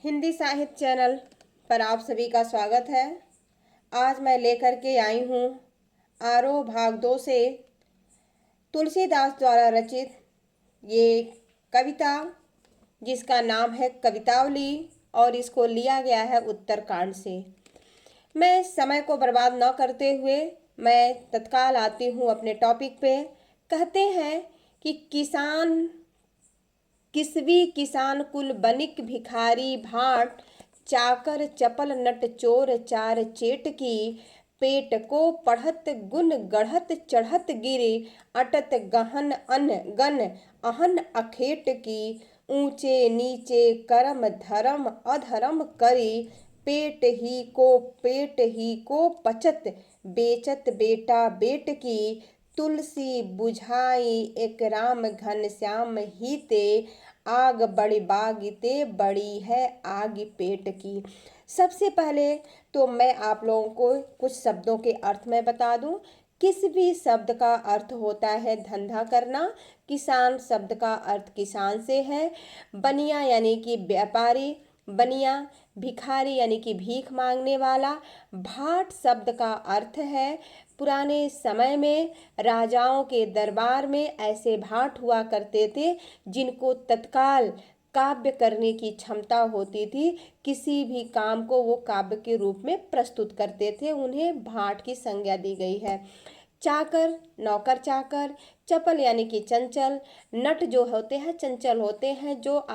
हिंदी साहित्य चैनल पर आप सभी का स्वागत है। आज मैं लेकर के आई हूँ आरोह भाग 2 से तुलसीदास द्वारा रचित ये कविता, जिसका नाम है कवितावली और इसको लिया गया है उत्तरकांड से। मैं समय को बर्बाद न करते हुए मैं तत्काल आती हूँ अपने टॉपिक पे। कहते हैं कि किसवी किसान कुल बनिक भिखारी भाट, चाकर चपल नट चोर चार चेट की, पेट को पढ़त गुन गढ़त चढ़त गिरे, अटत गहन अन गन अहन अखेट की, ऊंचे नीचे करम धर्म अधर्म करी, पेट ही को पचत बेचत बेटा बेट की, तुलसी बुझाई एक राम घन श्याम हीते, आग बड़ी बागिते बड़ी है आग पेट की। सबसे पहले तो मैं आप लोगों को कुछ शब्दों के अर्थ में बता दूं। किस भी शब्द का अर्थ होता है धंधा करना। किसान शब्द का अर्थ किसान से है। बनिया यानी कि व्यापारी, बनिया। भिखारी यानी कि भीख मांगने वाला। भाट शब्द का अर्थ है पुराने समय में राजाओं के दरबार में ऐसे भाट हुआ करते थे जिनको तत्काल काव्य करने की क्षमता होती थी। किसी भी काम को वो काव्य के रूप में प्रस्तुत करते थे, उन्हें भाट की संज्ञा दी गई है। चाकर, नौकर चाकर। चपल यानी कि चंचल। नट जो होते हैं चंचल होते हैं, जो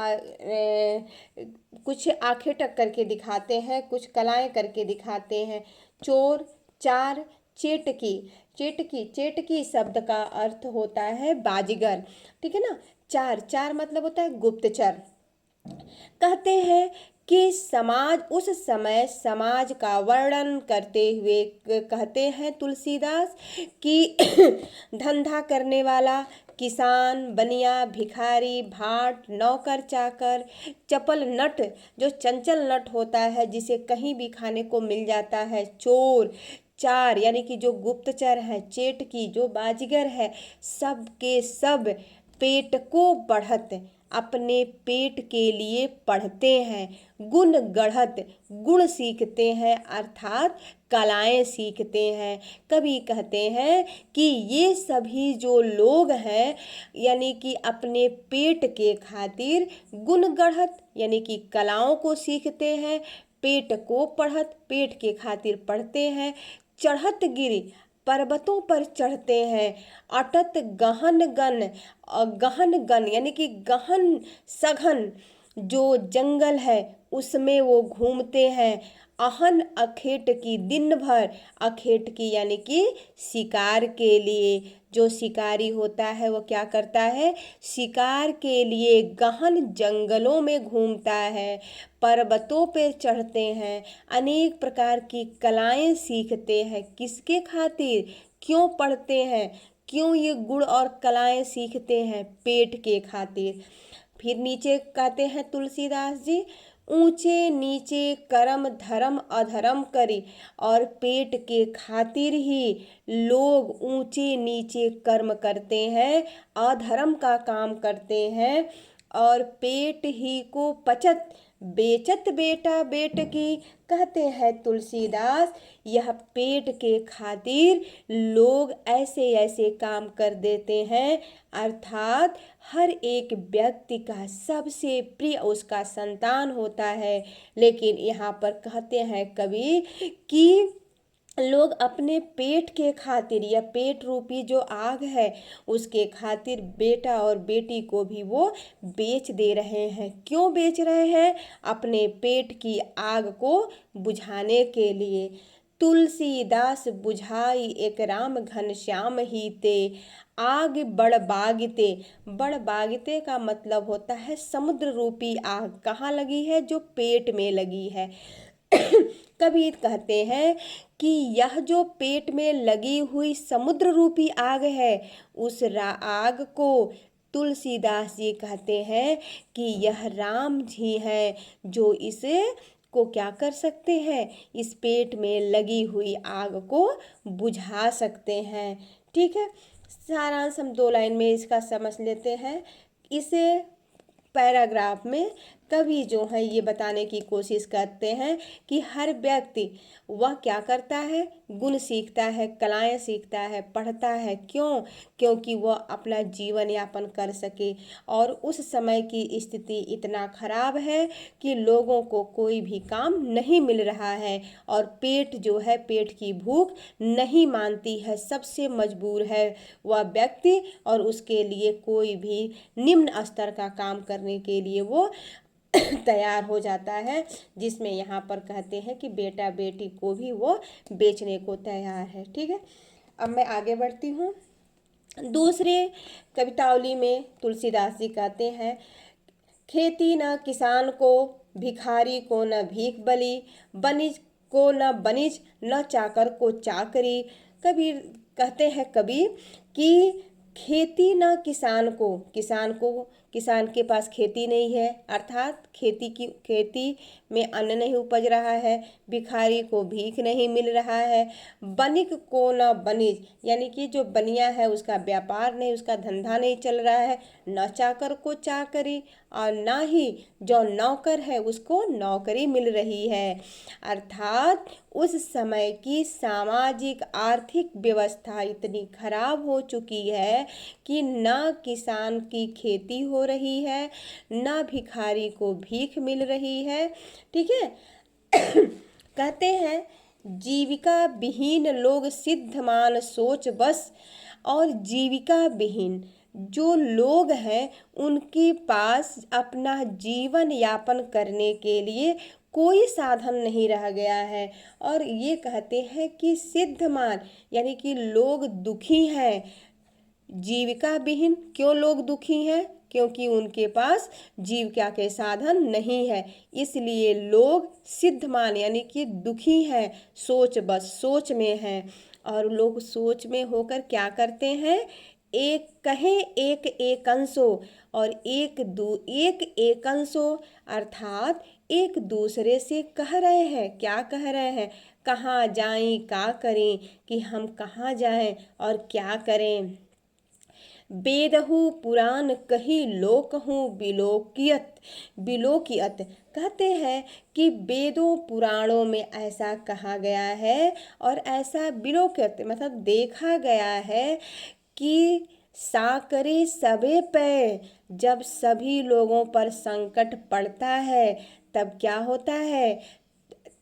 कुछ आंखें टक करके दिखाते हैं, कुछ कलाएं करके दिखाते हैं। चोर, चार। चेटकी, चेटकी शब्द का अर्थ होता है बाजीगर। ठीक है ना। चार, चार मतलब होता है गुप्तचर। कहते हैं कि उस समय समाज का वर्णन करते हुए कहते हैं तुलसीदास कि धंधा करने वाला किसान, बनिया, भिखारी, भाट, नौकर चाकर, चपल नट जो चंचल नट होता है जिसे कहीं भी खाने को मिल जाता है, चोर, चार यानी कि जो गुप्तचर है, चेटकी जो बाजीगर है, सब के सब पेट को बढ़त अपने पेट के लिए पढ़ते हैं, गुण गढ़त गुण सीखते हैं अर्थात कलाएं सीखते हैं। कभी कहते हैं कि ये सभी जो लोग हैं यानी कि अपने पेट के खातिर गुण गढ़त यानी कि कलाओं को सीखते हैं, पेट को पढ़त पेट के खातिर पढ़ते हैं, चढ़त गिरी पर्वतों पर चढ़ते हैं, अटत गहन गन यानी कि गहन सघन जो जंगल है उसमें वो घूमते हैं, अहन अखेट की दिन भर, अखेट की यानी कि शिकार के लिए। जो शिकारी होता है वो क्या करता है, शिकार के लिए गहन जंगलों में घूमता है, पर्वतों पर चढ़ते हैं, अनेक प्रकार की कलाएं सीखते हैं। किसके खातिर, क्यों पढ़ते हैं, क्यों ये गुण और कलाएं सीखते हैं, पेट के खातिर। फिर नीचे कहते हैं तुलसीदास जी, ऊंचे नीचे कर्म धर्म अधर्म करी, और पेट के खातिर ही लोग ऊंचे नीचे कर्म करते हैं, अधर्म का काम करते हैं, और पेट ही को पचत बेचत बेटा बेट की। कहते हैं तुलसीदास यह पेट के खातिर लोग ऐसे ऐसे काम कर देते हैं, अर्थात हर एक व्यक्ति का सबसे प्रिय उसका संतान होता है, लेकिन यहाँ पर कहते हैं कवि कि लोग अपने पेट के खातिर या पेट रूपी जो आग है उसके खातिर बेटा और बेटी को भी वो बेच दे रहे हैं। क्यों बेच रहे हैं, अपने पेट की आग को बुझाने के लिए। तुलसीदास बुझाई एक राम घन श्याम ही ते, आग बड़ बागते का मतलब होता है समुद्र रूपी आग। कहाँ लगी है, जो पेट में लगी है। कबीर कहते हैं कि यह जो पेट में लगी हुई समुद्र रूपी आग है, उस आग को तुलसीदास जी कहते हैं कि यह राम जी हैं जो इसे को क्या कर सकते हैं, इस पेट में लगी हुई आग को बुझा सकते हैं। ठीक है, सारांश हम 2 लाइन में इसका समझ लेते हैं। इसे पैराग्राफ में कवि जो है ये बताने की कोशिश करते हैं कि हर व्यक्ति वह क्या करता है, गुण सीखता है, कलाएं सीखता है, पढ़ता है। क्यों? क्योंकि वह अपना जीवन यापन कर सके। और उस समय की स्थिति इतना खराब है कि लोगों को कोई भी काम नहीं मिल रहा है और पेट जो है, पेट की भूख नहीं मानती है, सबसे मजबूर है वह व्यक्ति और उसके लिए कोई भी निम्न स्तर का काम करने के लिए वो तैयार हो जाता है, जिसमें यहाँ पर कहते हैं कि बेटा बेटी को भी वो बेचने को तैयार है। ठीक है, अब मैं आगे बढ़ती हूँ। दूसरे कवितावली में तुलसीदास जी कहते हैं, खेती न किसान को, भिखारी को न भीख बली, बनिज को न बनिज, न चाकर को चाकरी। कबीर कहते हैं कबीर कि खेती न किसान को, किसान के पास खेती नहीं है, अर्थात खेती में अन्न नहीं उपज रहा है। भिखारी को भीख नहीं मिल रहा है। बनिक को न बनिज, यानी कि जो बनिया है उसका व्यापार नहीं, उसका धंधा नहीं चल रहा है। न चाकर को चाकरी, और ना ही जो नौकर है उसको नौकरी मिल रही है। अर्थात उस समय की सामाजिक आर्थिक व्यवस्था इतनी खराब हो चुकी है कि न किसान की खेती हो रही है, न भिखारी को भीख मिल रही है। ठीक है, कहते हैं, जीविका विहीन लोग सिद्धमान सोच बस। और जीविका विहीन जो लोग हैं उनके पास अपना जीवन यापन करने के लिए कोई साधन नहीं रह गया है। और ये कहते हैं कि सिद्धमान, यानी कि लोग दुखी हैं। जीविका विहीन क्यों लोग दुखी हैं? क्योंकि उनके पास जीविका के साधन नहीं है, इसलिए लोग सिद्धमान यानी कि दुखी हैं। सोच बस, सोच में हैं। और लोग सोच में होकर क्या करते हैं, एक कहे एक एकंसो, और एक एकंसो अर्थात एक दूसरे से कह रहे हैं। क्या कह रहे हैं? कहाँ जाएं, क्या करें, कि हम कहाँ जाएं और क्या करें। बेदहु पुराण कही लोकहु बिलोकियत, बिलोकियत कहते हैं कि वेदों पुराणों में ऐसा कहा गया है और ऐसा बिलोकियत मतलब देखा गया है कि साकरे सबे पे, जब सभी लोगों पर संकट पड़ता है तब क्या होता है,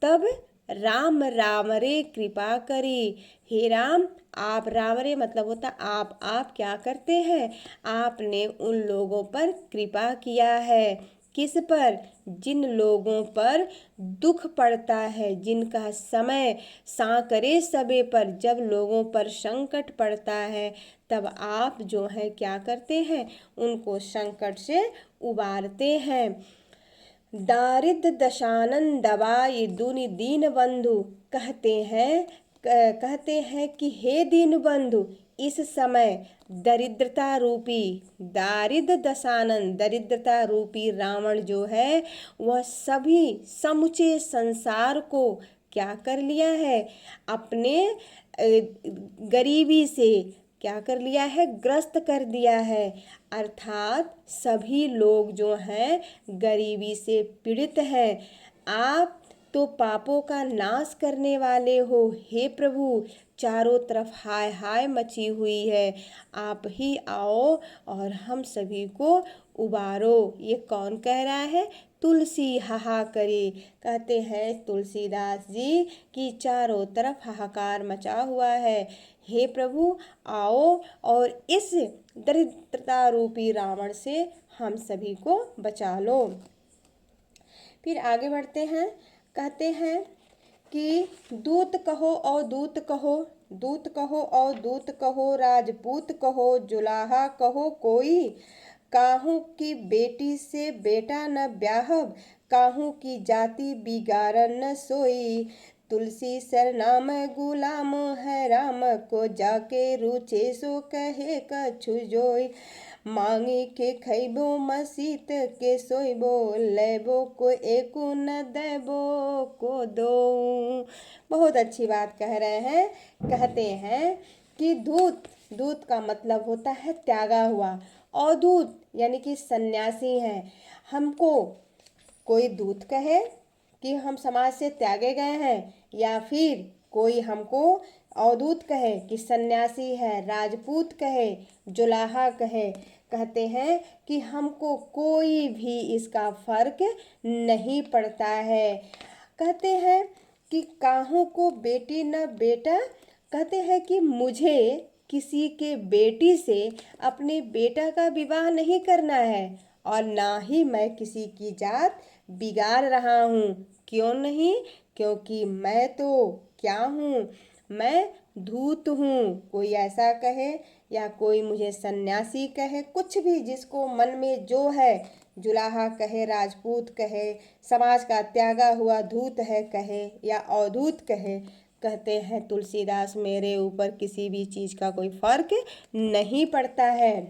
तब राम राम रे कृपा करी। हे राम, आप राम रे मतलब होता आप क्या करते हैं, आपने उन लोगों पर कृपा किया है। किस पर? जिन लोगों पर दुख पड़ता है, जिनका समय सांकरे सबे पर, जब लोगों पर संकट पड़ता है तब आप जो है क्या करते हैं, उनको संकट से उबारते हैं। दारिद्र दशानन दबाई दुनि दीन बंधु, कहते हैं कि हे दीन बंधु, इस समय दरिद्रता रूपी, दारिद्र दशानन दरिद्रता रूपी रावण जो है वह सभी समूचे संसार को क्या कर लिया है, अपने गरीबी से क्या कर लिया है, ग्रस्त कर दिया है। अर्थात सभी लोग जो हैं गरीबी से पीड़ित हैं। आप तो पापों का नाश करने वाले हो, हे प्रभु, चारों तरफ हाय हाय मची हुई है, आप ही आओ और हम सभी को उबारो। ये कौन कह रहा है? तुलसी हाहा करे। कहते हैं तुलसीदास जी कि चारों तरफ हाहाकार मचा हुआ है, हे प्रभु आओ और इस दरिद्रता रूपी रावण से हम सभी को बचा लो। फिर आगे बढ़ते हैं, कहते हैं कि दूत कहो और दूत कहो, दूत कहो और दूत कहो, राजपूत कहो जुलाहा कहो कोई, काहू की बेटी से बेटा न ब्याहब, काहू की जाति बिगाड़ न सोई। तुलसी सर नाम गुलाम है राम को, जाके रुचे सो कहे कछु जोई। मांगे के खैबो मसीत के सोइबो, लेबो को एको न देबो को दो। बहुत अच्छी बात कह रहे हैं। कहते हैं कि दूत, दूत का मतलब होता है त्यागा हुआ, अवधूत यानी कि सन्यासी हैं। हमको कोई दूत कहे कि हम समाज से त्यागे गए हैं, या फिर कोई हमको अवधूत कहे कि सन्यासी है, राजपूत कहे, जुलाहा कहे, कहते हैं कि हमको कोई भी इसका फर्क नहीं पड़ता है। कहते हैं कि काहू को बेटी न बेटा, कहते हैं कि मुझे किसी के बेटी से अपने बेटा का विवाह नहीं करना है, और ना ही मैं किसी की जात बिगाड़ रहा हूँ। क्यों नहीं? क्योंकि मैं तो क्या हूँ? मैं धूत हूँ। कोई ऐसा कहे या कोई मुझे सन्यासी कहे, कुछ भी जिसको मन में जो है, जुलाहा कहे, राजपूत कहे, समाज का त्यागा हुआ धूत है कहे, या अवधूत कहे, कहते हैं तुलसीदास मेरे ऊपर किसी भी चीज़ का कोई फर्क नहीं पड़ता है।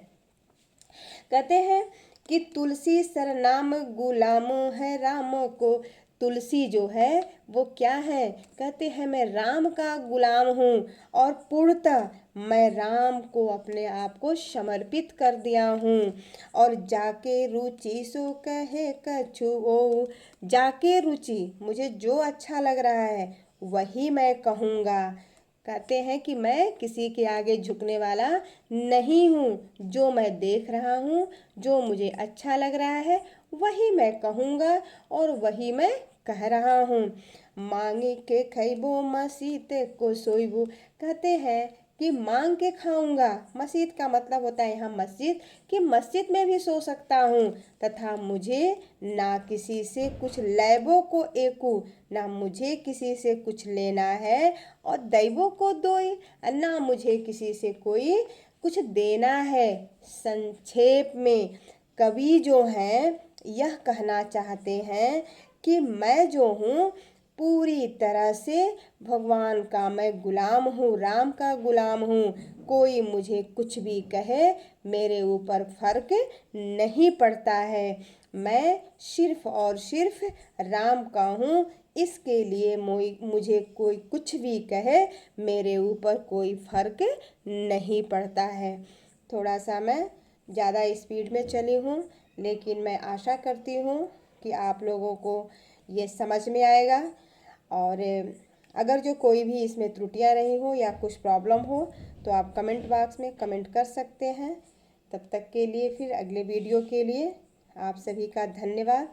कहते हैं कि तुलसी सरनाम गुलामो है रामों को। तुलसी जो है वो क्या है? कहते हैं मैं राम का गुलाम हूँ, और पूर्णतः मैं राम को अपने आप को समर्पित कर दिया हूँ। और जाके रुचि सो कहे कछु ओ, जाके रुचि, मुझे जो अच्छा लग रहा है वही मैं कहूँगा। कहते हैं कि मैं किसी के आगे झुकने वाला नहीं हूँ। जो मैं देख रहा हूँ, जो मुझे अच्छा लग रहा है वही मैं कहूँगा, और वही मैं कह रहा हूँ। मांगे के खैबो मसीत को सोइबो, कहते हैं कि मांग के खाऊंगा। मस्जिद का मतलब होता है यहाँ मस्जिद, कि मस्जिद में भी सो सकता हूँ, तथा मुझे ना किसी से कुछ लैबो को एकू, ना मुझे किसी से कुछ लेना है, और दैवो को दोई, ना मुझे किसी से कोई कुछ देना है। संक्षेप में कवि जो हैं यह कहना चाहते हैं कि मैं जो हूँ पूरी तरह से भगवान का मैं गुलाम हूँ, राम का गुलाम हूँ। कोई मुझे कुछ भी कहे मेरे ऊपर फर्क नहीं पड़ता है। मैं सिर्फ और सिर्फ राम का हूँ, इसके लिए मुझे कोई कुछ भी कहे मेरे ऊपर कोई फर्क नहीं पड़ता है। थोड़ा सा मैं ज़्यादा स्पीड में चली हूँ, लेकिन मैं आशा करती हूँ कि आप लोगों को ये समझ में आएगा। और अगर जो कोई भी इसमें त्रुटियां रही हो या कुछ प्रॉब्लम हो तो आप कमेंट बॉक्स में कमेंट कर सकते हैं। तब तक के लिए फिर अगले वीडियो के लिए आप सभी का धन्यवाद।